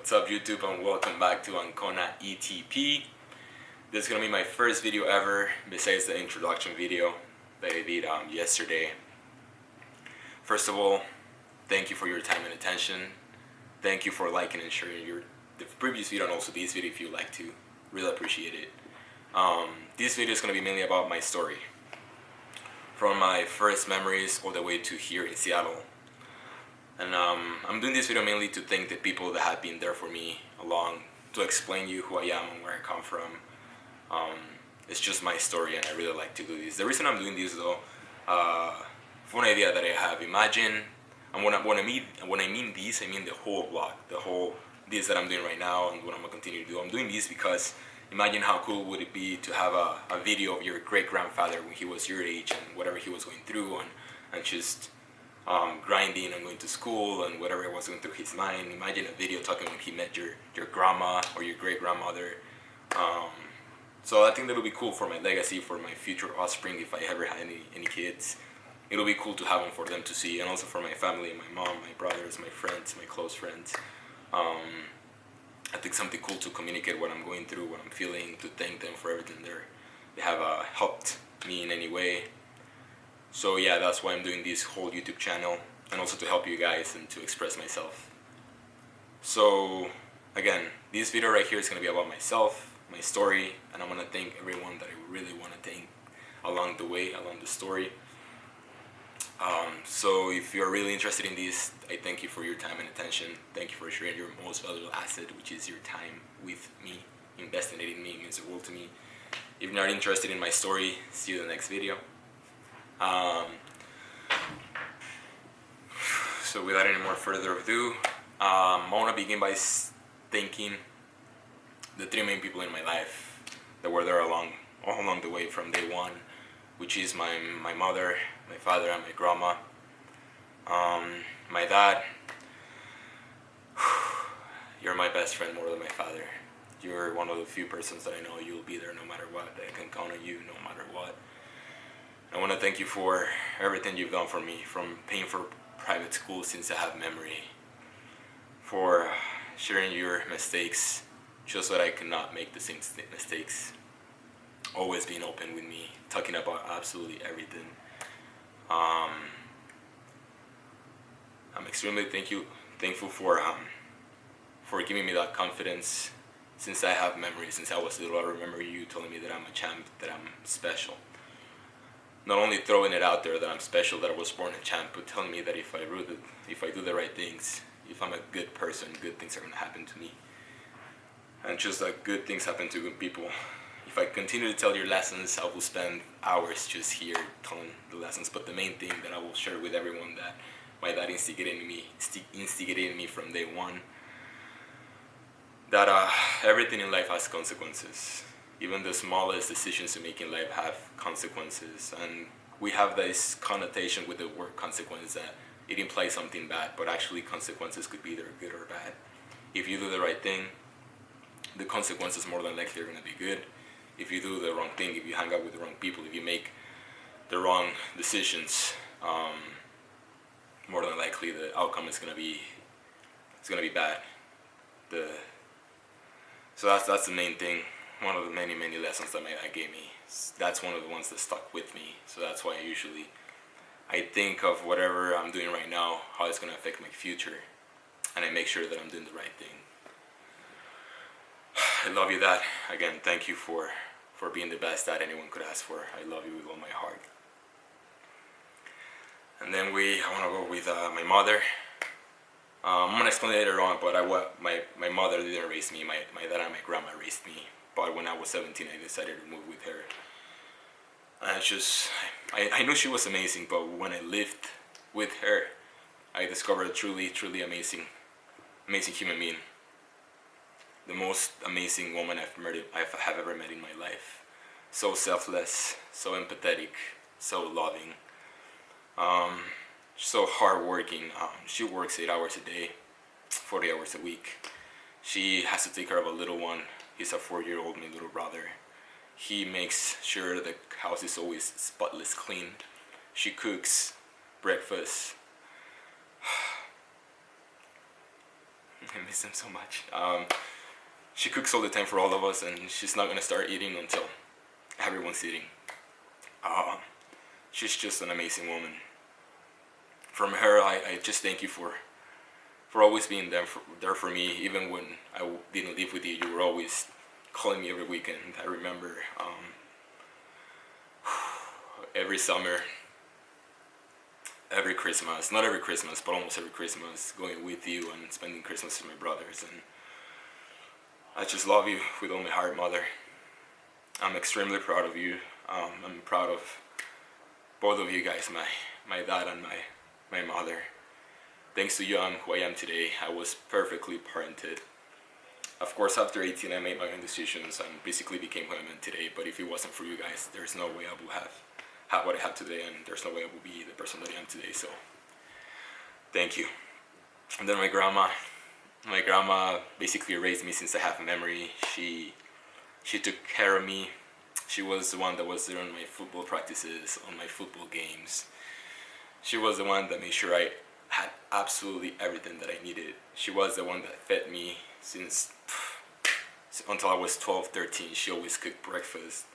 What's up YouTube, and welcome back to Ancona ETP. This is going to be my first video ever besides the introduction video that I did yesterday. First of all, thank you for your time and attention. Thank you for liking and sharing the previous video and also this video if you like to. Really appreciate it. This video is going to be mainly about my story. From my first memories all the way to here in Seattle. And I'm doing this video mainly to thank the people that have been there for me along, to explain you who I am and where I come from. It's just my story and I really like to do this. The reason I'm doing this though, for an idea that I have, imagine, and when I mean this, I mean the whole vlog, this that I'm doing right now and what I'm going to continue to do. I'm doing this because imagine how cool would it be to have a video of your great-grandfather when he was your age and whatever he was going through and just grinding and going to school and whatever was going through his mind. Imagine a video talking when he met your grandma or your great-grandmother. So I think that'll be cool for my legacy, for my future offspring if I ever had any kids. It'll be cool to have them for them to see, and also for my family, my mom, my brothers, my friends, my close friends. I think something cool to communicate what I'm going through, what I'm feeling, to thank them for everything they have helped me in any way. So yeah, that's why I'm doing this whole YouTube channel, and also to help you guys and to express myself. So again, this video right here is going to be about myself, my story, and I'm going to thank everyone that I really want to thank along the way, along the story. So if you're really interested in this, I thank you for your time and attention. Thank you for sharing your most valuable asset, which is your time with me. Investing it in me means the world to me. If you're not interested in my story, see you in the next video. So without any more further ado, I want to begin by thanking the three main people in my life that were there all along the way from day one, which is my mother, my father, and my grandma. My dad, you're my best friend more than my father. You're one of the few persons that I know you'll be there no matter what, that I can count on you no matter what. I want to thank you for everything you've done for me, from paying for private school since I have memory, for sharing your mistakes just so that I cannot make the same mistakes, always being open with me, talking about absolutely everything. I'm extremely thankful for giving me that confidence since I have memory, since I was little. I remember you telling me that I'm a champ, that I'm special. Not only throwing it out there that I'm special, that I was born a champ, but telling me that if I do the right things, if I'm a good person, good things are going to happen to me. And just like good things happen to good people. If I continue to tell your lessons, I will spend hours just here telling the lessons. But the main thing that I will share with everyone that my dad instigated in me from day one, that everything in life has consequences. Even the smallest decisions you make in life have consequences, and we have this connotation with the word consequence that it implies something bad, but actually consequences could be either good or bad. If you do the right thing, the consequences more than likely are going to be good. If you do the wrong thing, if you hang out with the wrong people, if you make the wrong decisions, more than likely the outcome is going to be bad. So that's the main thing. One of the many lessons that my dad gave me. That's one of the ones that stuck with me. So that's why I think of whatever I'm doing right now, how it's going to affect my future, and I make sure that I'm doing the right thing. I love you, Dad. Again, thank you for being the best dad anyone could ask for. I love you with all my heart. And then I want to go with my mother. I'm going to explain later on, but my mother didn't raise me. My dad and my grandma raised me. But when I was 17, I decided to move with her. And I knew she was amazing, but when I lived with her, I discovered a truly amazing human being. The most amazing woman I have ever met in my life. So selfless, so empathetic, so loving, so hardworking. She works 8 hours a day, 40 hours a week. She has to take care of a little one. He's a 4-year-old, my little brother. He makes sure the house is always spotless clean. She cooks breakfast. I miss them so much. She cooks all the time for all of us, and she's not gonna start eating until everyone's eating. She's just an amazing woman. From her, I just thank you for always being there for me. Even when I didn't live with you, you were always calling me every weekend. I remember every summer, every Christmas, not every Christmas, but almost every Christmas, going with you and spending Christmas with my brothers. And I just love you with all my heart, Mother. I'm extremely proud of you. I'm proud of both of you guys, my dad and my mother. Thanks to you, I'm who I am today. I was perfectly parented. Of course, after 18, I made my own decisions and basically became who I am today. But if it wasn't for you guys, there's no way I would have what I have today, and there's no way I would be the person that I am today. So, thank you. And then my grandma basically raised me since I have a memory. She took care of me. She was the one that was there on my football practices, on my football games. She was the one that made sure I had absolutely everything that I needed. She was the one that fed me since until I was 12, 13. She always cooked breakfast.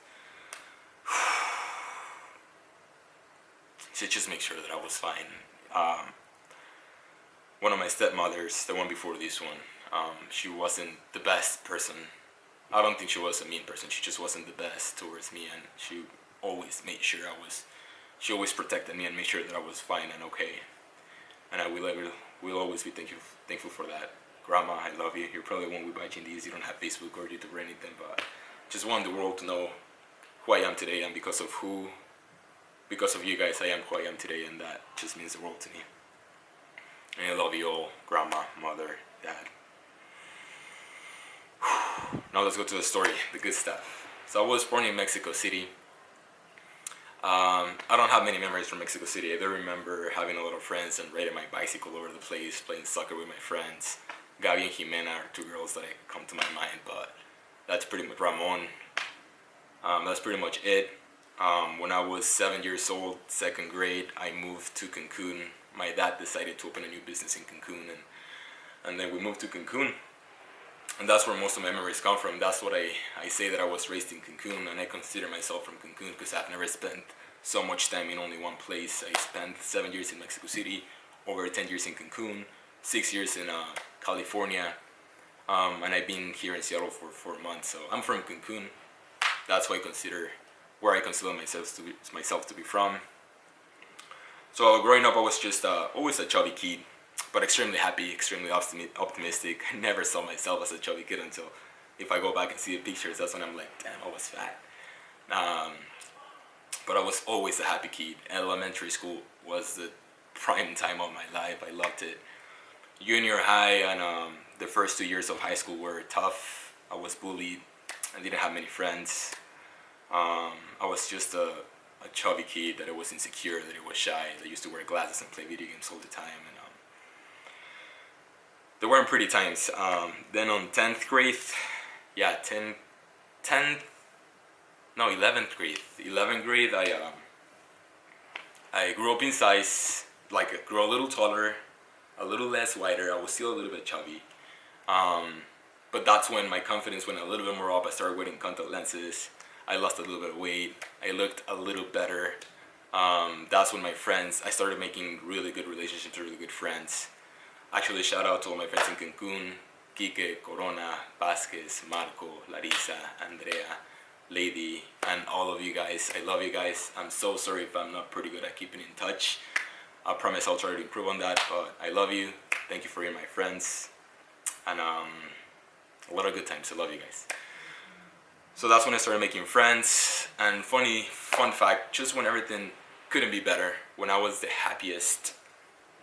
She just made sure that I was fine. One of my stepmothers, the one before this one, she wasn't the best person. I don't think she was a mean person. She just wasn't the best towards me, and she always made sure she always protected me and made sure that I was fine and okay. And I will always be thankful for that. Grandma, I love you. You probably won't be watching these. You don't have Facebook or YouTube or anything, but just want the world to know who I am today, and because of you guys, I am who I am today, and that just means the world to me. And I love you all, Grandma, Mother, Dad. Now let's go to the story, the good stuff. So I was born in Mexico City. I don't have many memories from Mexico City. I do remember having a lot of friends and riding my bicycle all over the place, playing soccer with my friends. Gabi and Jimena are two girls that come to my mind, but that's pretty much Ramon. That's pretty much it. When I was 7 years old, second grade, I moved to Cancun. My dad decided to open a new business in Cancun, and then we moved to Cancun. And that's where most of my memories come from. That's what I say, that I was raised in Cancun, and I consider myself from Cancun because I've never spent so much time in only one place. I spent 7 years in Mexico City, over 10 years in Cancun, 6 years in California, and I've been here in Seattle for 4 months. So I'm from Cancun. That's where I consider myself to be from. So growing up, I was just always a chubby kid, but extremely happy, extremely optimistic. I never saw myself as a chubby kid until, if I go back and see the pictures, that's when I'm like, damn, I was fat. But I was always a happy kid. Elementary school was the prime time of my life. I loved it. Junior high and the first 2 years of high school were tough. I was bullied. I didn't have many friends. I was just a chubby kid that I was insecure, that I was shy, that used to wear glasses and play video games all the time. And they weren't pretty times. Then on 10th grade, 11th grade, I grew up in size, like I grew a little taller, a little less wider. I was still a little bit chubby. But that's when my confidence went a little bit more up. I started wearing contact lenses. I lost a little bit of weight. I looked a little better. That's when I started making really good relationships, really good friends. Actually, shout out to all my friends in Cancun, Kike, Corona, Vasquez, Marco, Larissa, Andrea, Lady, and all of you guys. I love you guys. I'm so sorry if I'm not pretty good at keeping in touch. I promise I'll try to improve on that, but I love you. Thank you for being my friends. And a lot of good times. I love you guys. So that's when I started making friends. And fun fact, just when everything couldn't be better, when I was the happiest,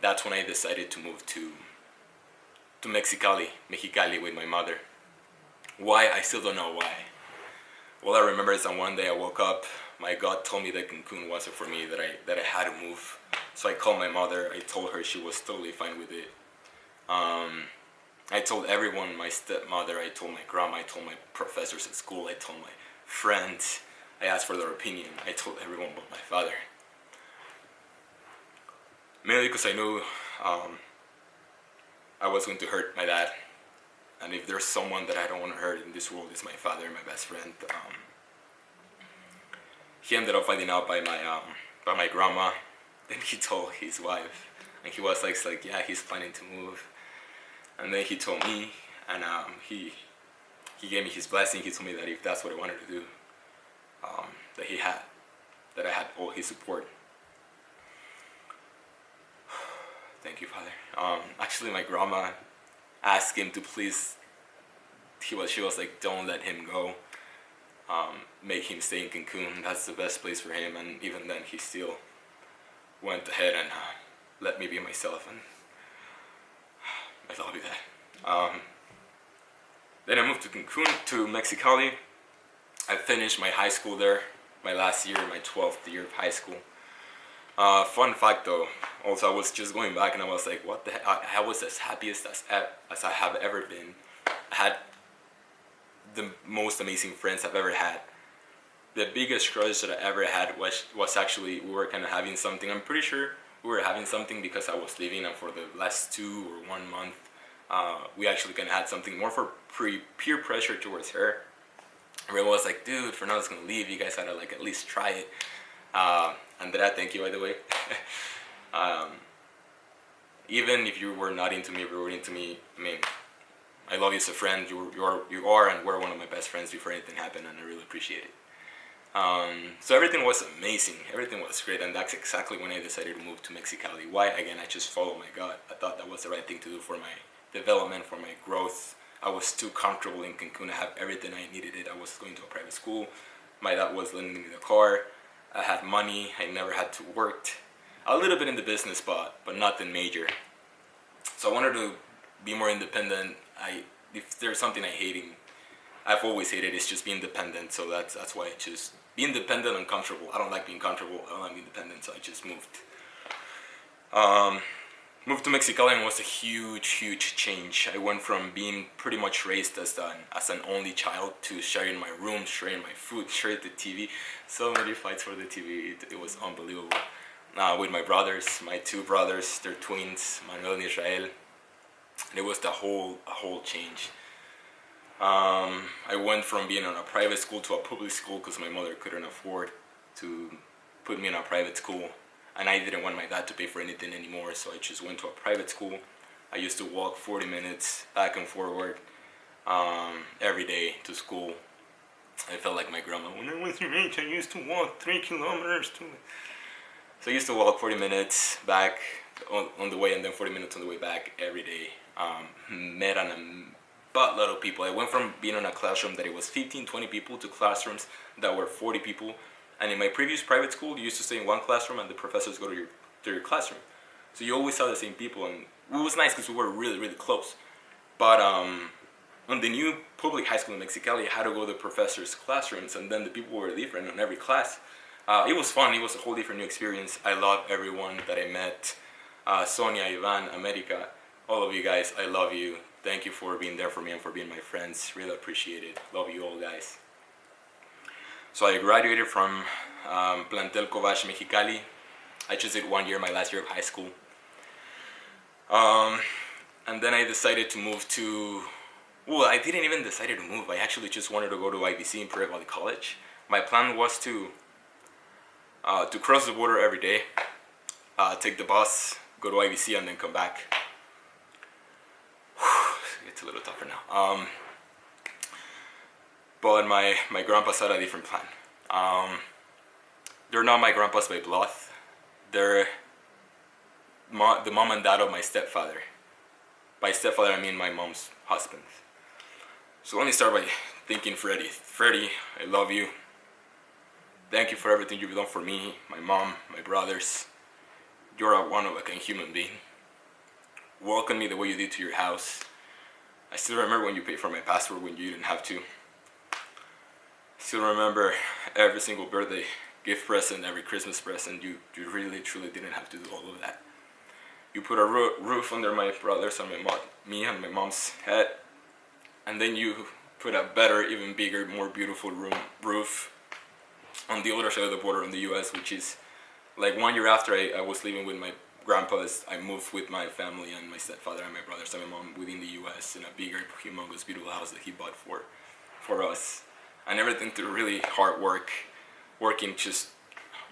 that's when I decided to move to Mexicali with my mother. Why? I still don't know why. All I remember is that one day I woke up, my God told me that Cancun wasn't for me, that I had to move. So I called my mother. I told her. She was totally fine with it. I told everyone, my stepmother, I told my grandma, I told my professors at school, I told my friends. I asked for their opinion. I told everyone but my father. Mainly because I knew I was going to hurt my dad. And if there's someone that I don't want to hurt in this world, it's my father, my best friend. He ended up finding out by my grandma. Then he told his wife, and he was like, yeah, he's planning to move. And then he told me, and he gave me his blessing. He told me that if that's what I wanted to do, that I had all his support. Thank you, Father. Actually, my grandma asked him to please. She was like, don't let him go. Make him stay in Cancun. That's the best place for him. And even then, he still went ahead and let me be myself. And I love you, Dad. Then I moved to Cancun, to Mexicali. I finished my high school there, my last year, my 12th year of high school. Fun fact though, also I was just going back and I was like, what the heck, I was as happiest as I have ever been. I had the most amazing friends I've ever had. The biggest crush that I ever had was actually, we were kind of having something. I'm pretty sure we were having something because I was leaving, and for the last 2 or 1 month, we actually kind of had something more for peer pressure towards her. Everyone was like, dude, Fernando's gonna leave, you guys gotta like at least try it. Andrea, thank you, by the way. Even if you were not into me, if you were into me, I mean, I love you as a friend. You are and were one of my best friends before anything happened, and I really appreciate it. So everything was amazing. Everything was great, and that's exactly when I decided to move to Mexicali. Why? Again, I just followed my gut. I thought that was the right thing to do for my development, for my growth. I was too comfortable in Cancun. I have everything I needed. I was going to a private school. My dad was lending me the car. I had money. I never had to work. A little bit in the business, but nothing major. So I wanted to be more independent. If there's something I've always hated, it's just being dependent. So that's why I choose be independent and comfortable. I don't like being comfortable. I don't like being dependent. So I just moved. Moved to Mexicali, and was a huge change. I went from being pretty much raised as an only child to sharing my room, sharing my food, sharing the TV. So many fights for the TV. It was unbelievable. With my brothers, my 2 brothers, they're twins, Manuel and Israel. And it was a whole change. I went from being in a private school to a public school because my mother couldn't afford to put me in a private school. And I didn't want my dad to pay for anything anymore, so I just went to a private school. I used to walk 40 minutes back and forward every day to school. I felt like my grandma. When I was your age, I used to walk 3 kilometers to... So I used to walk 40 minutes back on the way, and then 40 minutes on the way back every day. Met a buttload of people. I went from being in a classroom that it was 15, 20 people to classrooms that were 40 people. And in my previous private school, you used to stay in one classroom and the professors go to your classroom. So you always saw the same people, and it was nice because we were really close. But on the new public high school in Mexicali, I had to go to the professors' classrooms, and then the people were different in every class. It was fun. It was a whole different new experience. I love everyone that I met. Sonia, Ivan, America, all of you guys, I love you. Thank you for being there for me and for being my friends. Really appreciate it. Love you all, guys. So I graduated from Plantel Cobach Mexicali. I just did 1 year, my last year of high school. And then I decided to move to... Well, I didn't even decide to move. I actually just wanted to go to IBC, Imperial Valley College. My plan was to cross the border every day, take the bus, go to IBC, and then come back. It's a little tougher now. But my grandpas had a different plan. They're not my grandpas by blood. They're the mom and dad of my stepfather. By stepfather, I mean my mom's husband. So let me start by thanking Freddie. Freddie, I love you. Thank you for everything you've done for me, my mom, my brothers. You're a one-of-a-kind human being. Welcome me the way you did to your house. I still remember when you paid for my passport when you didn't have to. Still remember every single birthday gift present, every Christmas present. You really, truly didn't have to do all of that. You put a roof under my brothers and me and my mom's head, and then you put a better, even bigger, more beautiful roof on the other side of the border in the U.S., which is like 1 year after I was living with grandpas. I moved with my family and my stepfather and my brothers and my mom within the U.S. in a bigger, humongous, beautiful house that he bought for us. And everything through really hard work, working just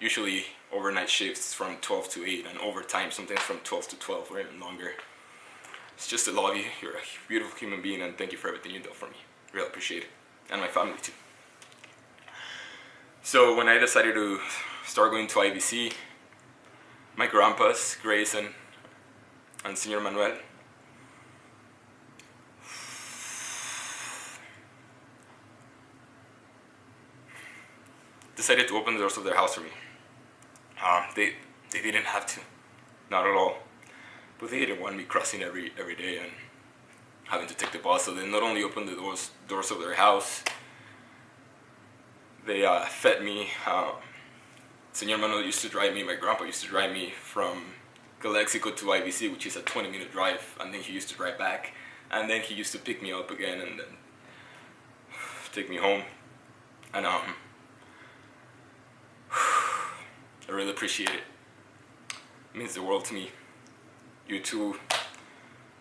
usually overnight shifts from 12 to 8 and overtime, sometimes from 12 to 12 or even longer. It's just to love you. You're a beautiful human being, and thank you for everything you do for me. Really appreciate it. And my family too. So when I decided to start going to IBC, my grandpas, Grace and Senor Manuel, decided to open the doors of their house for me. They didn't have to, not at all, but they didn't want me crossing every day and having to take the bus. So they not only opened the doors of their house, they fed me. Senor Manuel used to drive me, my grandpa used to drive me from Calexico to IBC, which is a 20-minute drive, and then he used to drive back, and then he used to pick me up again and then take me home. And I really appreciate it. It means the world to me. You two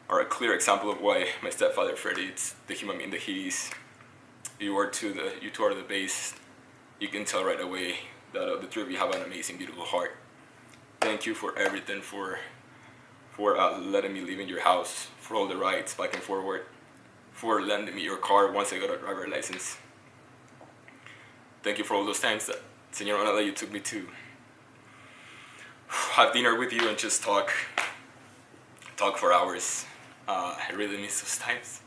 are a clear example of why my stepfather Freddie is the human being that he is. You two are the base. You can tell right away that the three of you have an amazing, beautiful heart. Thank you for everything, for letting me live in your house, for all the rides back and forward, for lending me your car once I got a driver license. Thank you for all those times that, Senor Manuel, you took me to have dinner with you and just talk for hours. I really miss those times.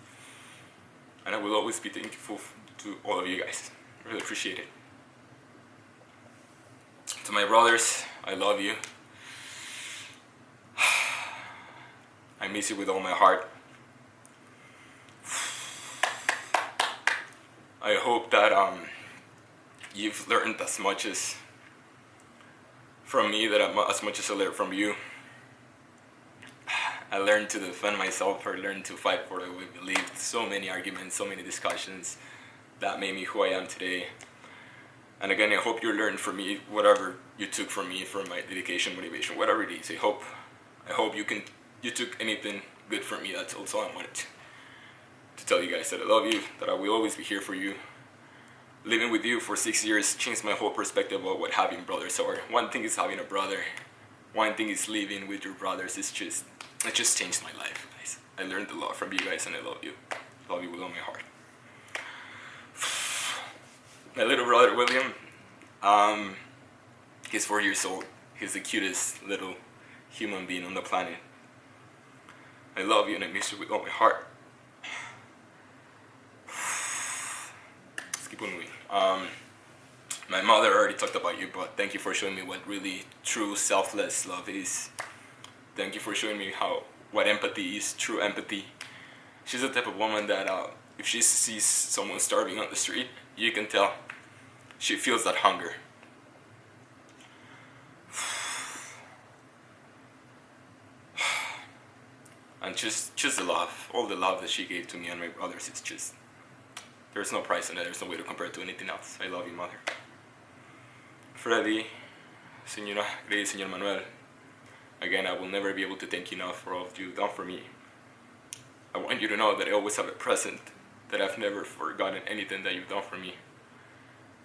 And I will always be thankful to all of you guys. I really appreciate it. To my brothers, I love you. I miss you with all my heart. I hope that you've learned as much as from me, as much as I learned from you. I learned to defend myself, I learned to fight for what I believed. So many arguments, so many discussions that made me who I am today. And again, I hope you learned from me whatever you took from me, from my dedication, motivation, whatever it is. I hope you took anything good from me. That's also I wanted to tell you guys, that I love you, that I will always be here for you. Living with you for 6 years changed my whole perspective about what having brothers are. One thing is having a brother. One thing is living with your brothers. It just changed my life, guys. I learned a lot from you guys, and I love you. Love you with all my heart. My little brother William, he's 4 years old. He's the cutest little human being on the planet. I love you and I miss you with all my heart. Let's keep on moving. My mother already talked about you, but thank you for showing me what really true selfless love is. Thank you for showing me what empathy is, true empathy. She's the type of woman that if she sees someone starving on the street, you can tell she feels that hunger. And just the love, all the love that she gave to me and my brothers, it's just, there's no price in it, there's no way to compare it to anything else. I love you, Mother. Freddy, Senora Grace, Senor Manuel, again, I will never be able to thank you enough for all you've done for me. I want you to know that I always have it present, that I've never forgotten anything that you've done for me.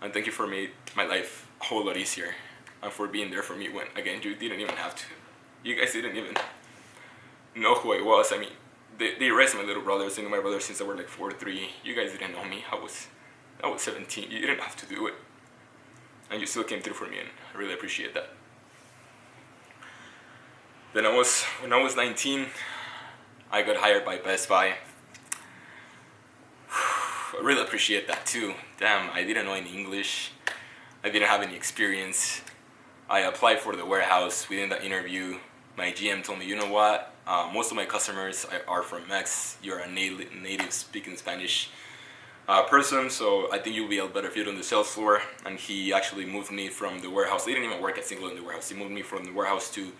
And thank you for making my life a whole lot easier, and for being there for me when, again, you didn't even have to. You guys didn't even know who I was. I mean, they raised my little brothers. They knew my brothers since they were like 4 or 3. You guys didn't know me. I was 17. You didn't have to do it, and you still came through for me, and I really appreciate that. Then when I was 19, I got hired by Best Buy. I really appreciate that too. Damn, I didn't know any English. I didn't have any experience. I applied for the warehouse. Within the interview, my GM told me, you know what? Most of my customers are from Mex. You're a native speaking Spanish person, so I think you'll be a better fit on the sales floor. And he actually moved me from the warehouse. They didn't even work at single in the warehouse. He moved me from the warehouse to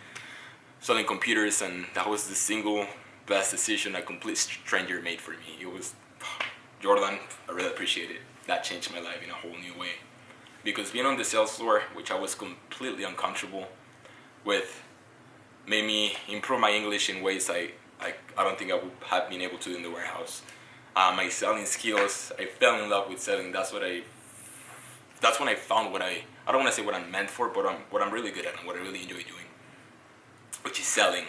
selling computers, and that was the single best decision a complete stranger made for me. It was Jordan. I really appreciate it. That changed my life in a whole new way. Because being on the sales floor, which I was completely uncomfortable with, made me improve my English in ways I don't think I would have been able to in the warehouse. My selling skills, I fell in love with selling. That's when I found I don't want to say what I'm meant for, but what I'm really good at and what I really enjoy doing, which is selling,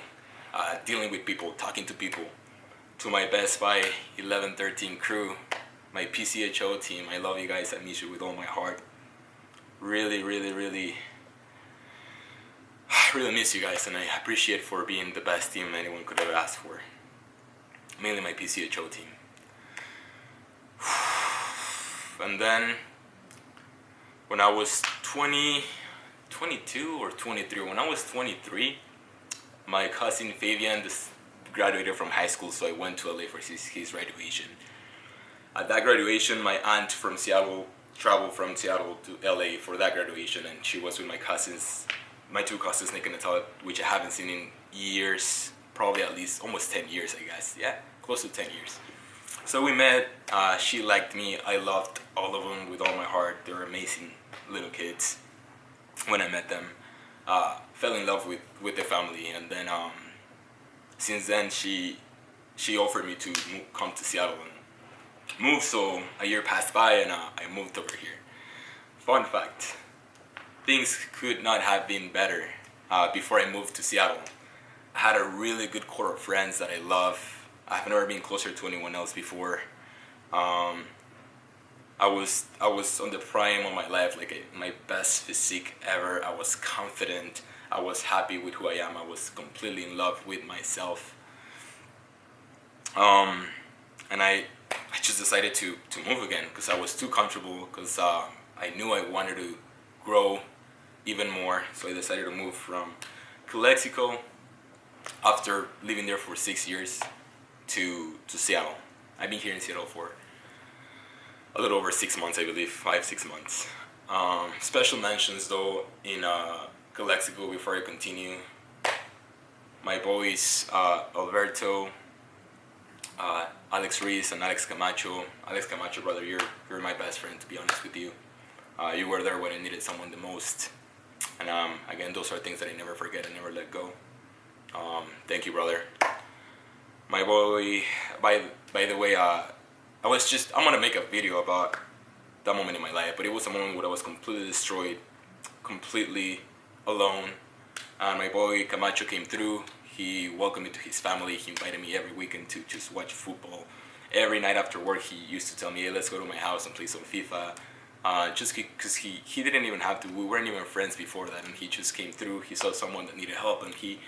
dealing with people, talking to people. To my Best Buy 1113 crew, my PCHO team, I love you guys. I miss you with all my heart. Really, really, really, really miss you guys, and I appreciate for being the best team anyone could ever ask for. Mainly my PCHO team. And then when I was 22 or 23, when I was 23, my cousin Fabian graduated from high school, so I went to LA for his graduation. At that graduation, my aunt from Seattle traveled from Seattle to LA for that graduation, and she was with my two cousins, Nick and Natalia, which I haven't seen in years, probably at least almost 10 years, I guess. Yeah, close to 10 years. So we met, she liked me, I loved all of them with all my heart. They were amazing little kids when I met them. Fell in love with the family, and then since then she offered me to come to Seattle and move, so a year passed by and I moved over here. Fun fact, things could not have been better before I moved to Seattle. I had a really good core of friends that I love. I've never been closer to anyone else before. I was on the prime of my life, my best physique ever. I was confident. I was happy with who I am. I was completely in love with myself. And I just decided to move again because I was too comfortable, because I knew I wanted to grow even more. So I decided to move from Calexico after living there for 6 years to Seattle. I've been here in Seattle for a little over 6 months, I believe, 5-6 months. Special mentions though in Calexico before I continue. My boys Alberto, Alex Reese, and Alex Camacho. Alex Camacho, brother, you're my best friend, to be honest with you. You were there when I needed someone the most. And again, those are things that I never forget and never let go. Thank you, brother. My boy, by the way, I'm gonna make a video about that moment in my life, but it was a moment where I was completely destroyed, completely alone. And my boy Camacho came through. He welcomed me to his family. He invited me every weekend to just watch football. Every night after work, he used to tell me, hey, let's go to my house and play some FIFA. Just because he didn't even have to. We weren't even friends before that, and he just came through. He saw someone that needed help, and he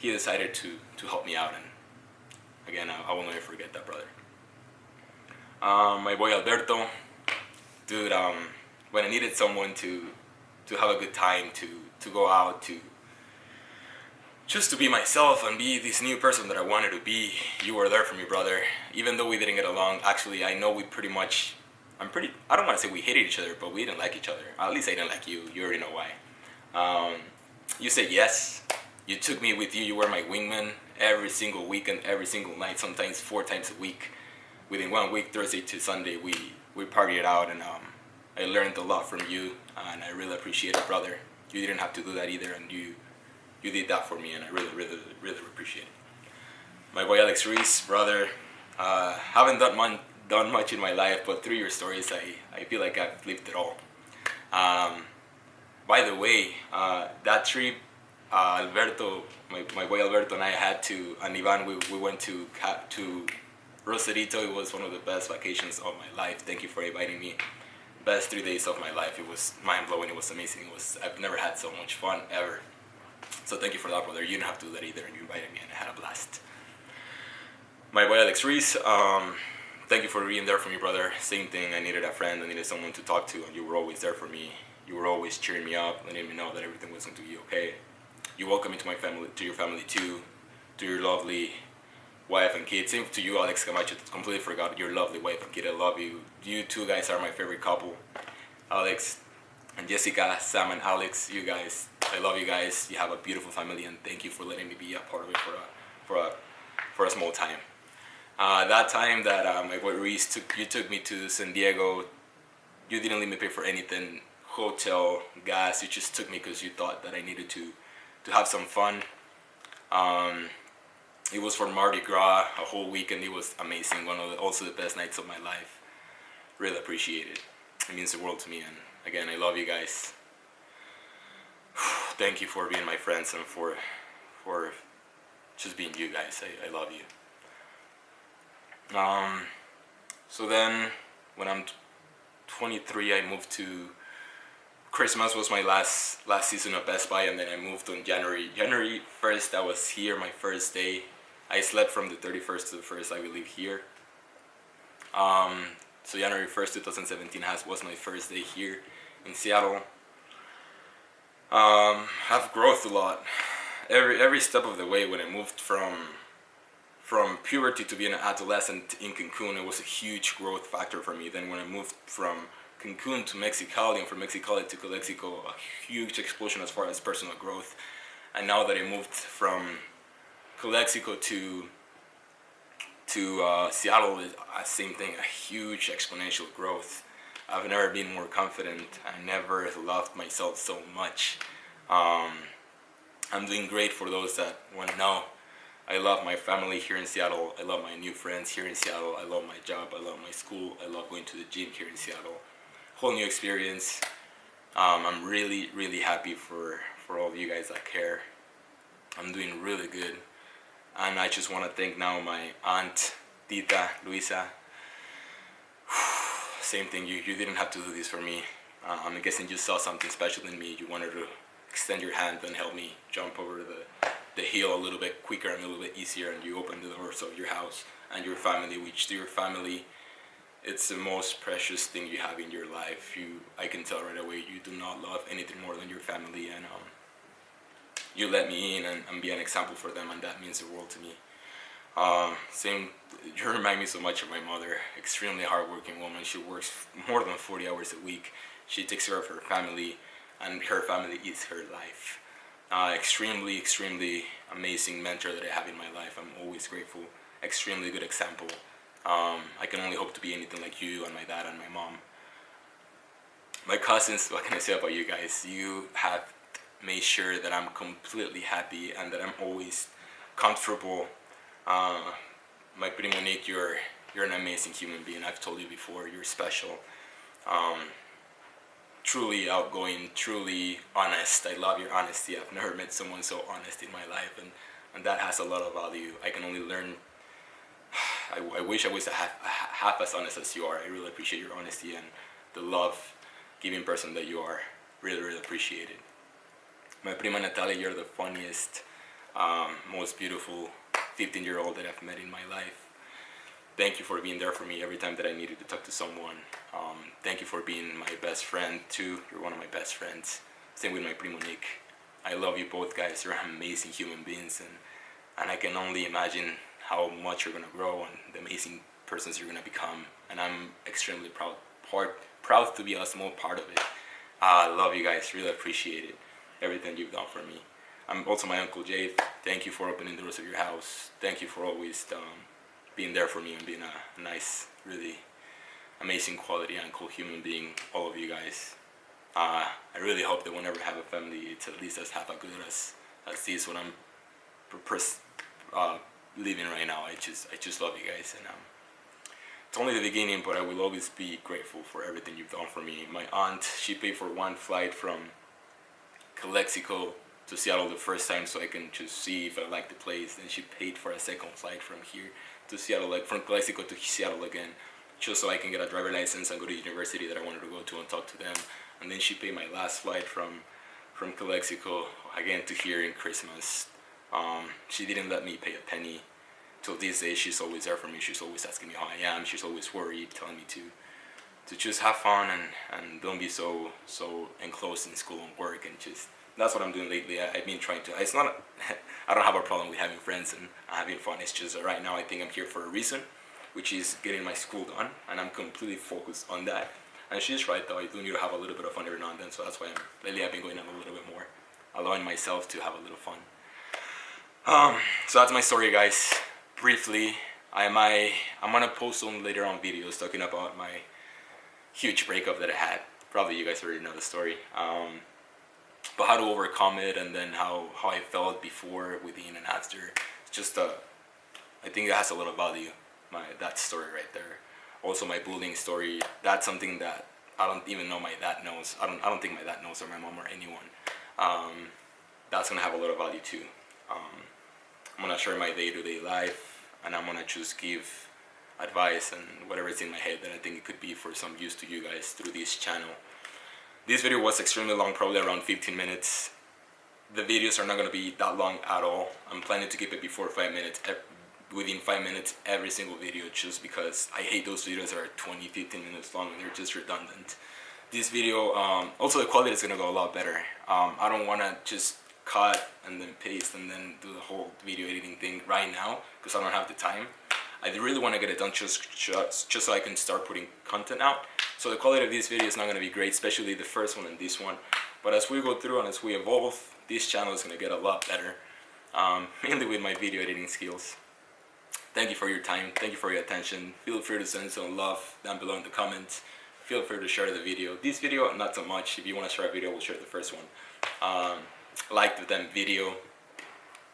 decided to help me out. And again, I will never forget that, brother. My boy Alberto, dude, when I needed someone to have a good time, to go out, just to be myself and be this new person that I wanted to be, you were there for me, brother. Even though we didn't get along, actually, I know we pretty much, I don't want to say we hated each other, but we didn't like each other. At least I didn't like you. You already know why. You said yes. You took me with you. You were my wingman every single weekend, every single night, sometimes 4 times a week. Within 1 week, Thursday to Sunday, we partied it out, and I learned a lot from you, and I really appreciate it, brother. You didn't have to do that either, and you did that for me, and I really, really, really appreciate it. My boy Alex Reese, brother, haven't done much in my life, but through your stories, I feel like I've lived it all. By the way, that trip, Alberto, my boy Alberto and I had to, and Ivan, we went to Rosarito. It was one of the best vacations of my life. Thank you for inviting me. Best 3 days of my life. It was mind-blowing. It was amazing. I've never had so much fun ever. So thank you for that, brother. You didn't have to do that either, and you invited me, and I had a blast. My boy Alex Reese, thank you for being there for me, brother. Same thing. I needed a friend. I needed someone to talk to, and you were always there for me. You were always cheering me up, letting me know that everything was going to be okay. You welcomed me to my family, to your family too, to your lovely wife and kid. Same to you, Alex Camacho. Completely forgot your lovely wife and kid. I love you. You two guys are my favorite couple. Alex and Jessica, Sam and Alex, you guys, I love you guys. You have a beautiful family, and thank you for letting me be a part of it for a small time. That time that my boy Reese took me to San Diego, you didn't let me pay for anything, hotel, gas. You just took me because you thought that I needed to have some fun. It was for Mardi Gras, a whole weekend. It was amazing. One of also the best nights of my life. Really appreciate it. It means the world to me. And again, I love you guys. Thank you for being my friends and for just being you guys. I love you. So then, when I'm 23, I moved to. Christmas was my last season of Best Buy, and then I moved on January 1st. I was here my first day. I slept from the 31st to the 1st, I believe, here. So January 1st, 2017 was my first day here in Seattle. I've growth a lot. Every step of the way when I moved from puberty to being an adolescent in Cancun, it was a huge growth factor for me. Then when I moved from Cancun to Mexicali and from Mexicali to Calexico, a huge explosion as far as personal growth. And now that I moved from Calexico to Seattle, is the same thing, a huge exponential growth. I've never been more confident. I never loved myself so much. I'm doing great for those that want to know. I love my family here in Seattle. I love my new friends here in Seattle. I love my job. I love my school. I love going to the gym here in Seattle. Whole new experience. I'm really, really happy for all of you guys that care. I'm doing really good. And I just want to thank now my aunt, Tita, Luisa. Same thing, you didn't have to do this for me. I'm guessing you saw something special in me. You wanted to extend your hand and help me jump over the hill a little bit quicker and a little bit easier, and you opened the doors of your house and your family, which to your family, it's the most precious thing you have in your life. I can tell right away you do not love anything more than your family, and you let me in and be an example for them, and that means the world to me. You remind me so much of my mother. Extremely hardworking woman. She works more than 40 hours a week. She takes care of her family, and her family is her life. Extremely, extremely amazing mentor that I have in my life. I'm always grateful. Extremely good example. I can only hope to be anything like you and my dad and my mom. My cousins, what can I say about you guys? You have made sure that I'm completely happy and that I'm always comfortable. My primo Nick, you're an amazing human being. I've told you before, you're special. Truly outgoing, truly honest. I love your honesty. I've never met someone so honest in my life, and that has a lot of value. I can only learn. I wish I was half as honest as you are. I really appreciate your honesty and the love-giving person that you are. Really, really appreciate it. My prima Natalia, you're the funniest, most beautiful 15-year-old that I've met in my life. Thank you for being there for me every time that I needed to talk to someone. Thank you for being my best friend too. You're one of my best friends. Same with my primo Nick. I love you both guys. You're amazing human beings, and I can only imagine how much you're gonna grow and the amazing persons you're gonna become. And I'm extremely proud to be a small part of it. I love you guys. Really appreciate it. Everything you've done for me. I'm also my Uncle Jay. Thank you for opening the doors of your house. Thank you for always being there for me and being a nice, really amazing quality and cool human being, all of you guys. I really hope that whenever I have a family, it's at least as half as good as this what I'm living right now. I just love you guys, and it's only the beginning, but I will always be grateful for everything you've done for me. My aunt, she paid for one flight from Calexico to Seattle the first time so I can just see if I like the place. Then she paid for a second flight from here to Seattle, like from Calexico to Seattle again, just so I can get a driver license and go to university that I wanted to go to and talk to them. And then she paid my last flight from Calexico again to here in Christmas. She didn't let me pay a penny. Till this day, she's always there for me. She's always asking me how I am. She's always worried, telling me to just have fun and don't be so enclosed in school and work, and just that's what I'm doing lately. I've been trying to. It's not. I don't have a problem with having friends and having fun. It's just that right now I think I'm here for a reason, which is getting my school done, and I'm completely focused on that. And she's right though. I do need to have a little bit of fun every now and then. So that's why lately I've been going on a little bit more, allowing myself to have a little fun. So that's my story, guys. Briefly, I'm gonna post some later on videos talking about my huge breakup that I had. Probably you guys already know the story. but how to overcome it, and then how I felt before, within, and after. It's just I think it has a lot of value. That story right there. Also, my bullying story. That's something that I don't even know my dad knows. I don't think my dad knows, or my mom, or anyone. That's gonna have a lot of value too. I'm gonna share my day-to-day life, and I'm gonna just give advice and whatever is in my head that I think it could be for some use to you guys through this channel. This video was extremely long, probably around 15 minutes. The videos are not going to be that long at all. I'm planning to keep it before 5 minutes, within 5 minutes every single video, just because I hate those videos that are 20, 15 minutes long and they're just redundant. This video, also the quality is going to go a lot better. I don't want to just cut and then paste and then do the whole video editing thing right now, because I don't have the time. I really want to get it done just so I can start putting content out. So the quality of this video is not going to be great, especially the first one and this one. But as we go through and as we evolve, this channel is going to get a lot better, mainly with my video editing skills. Thank you for your time. Thank you for your attention. Feel free to send some love down below in the comments. Feel free to share the video. This video, not so much. If you want to share a video, we'll share the first one. Like the damn video.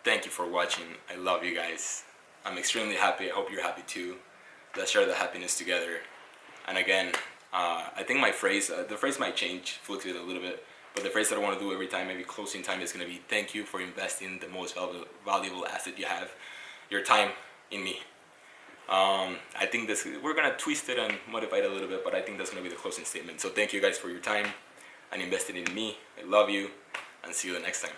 Thank you for watching. I love you guys. I'm extremely happy. I hope you're happy too. Let's share the happiness together. And again, I think my phrase, the phrase might change, fluctuate a little bit, but the phrase that I want to do every time, maybe closing time, is going to be thank you for investing the most valuable asset you have, your time, in me. I think we're going to twist it and modify it a little bit, but I think that's going to be the closing statement. So thank you guys for your time and investing in me. I love you, and see you the next time.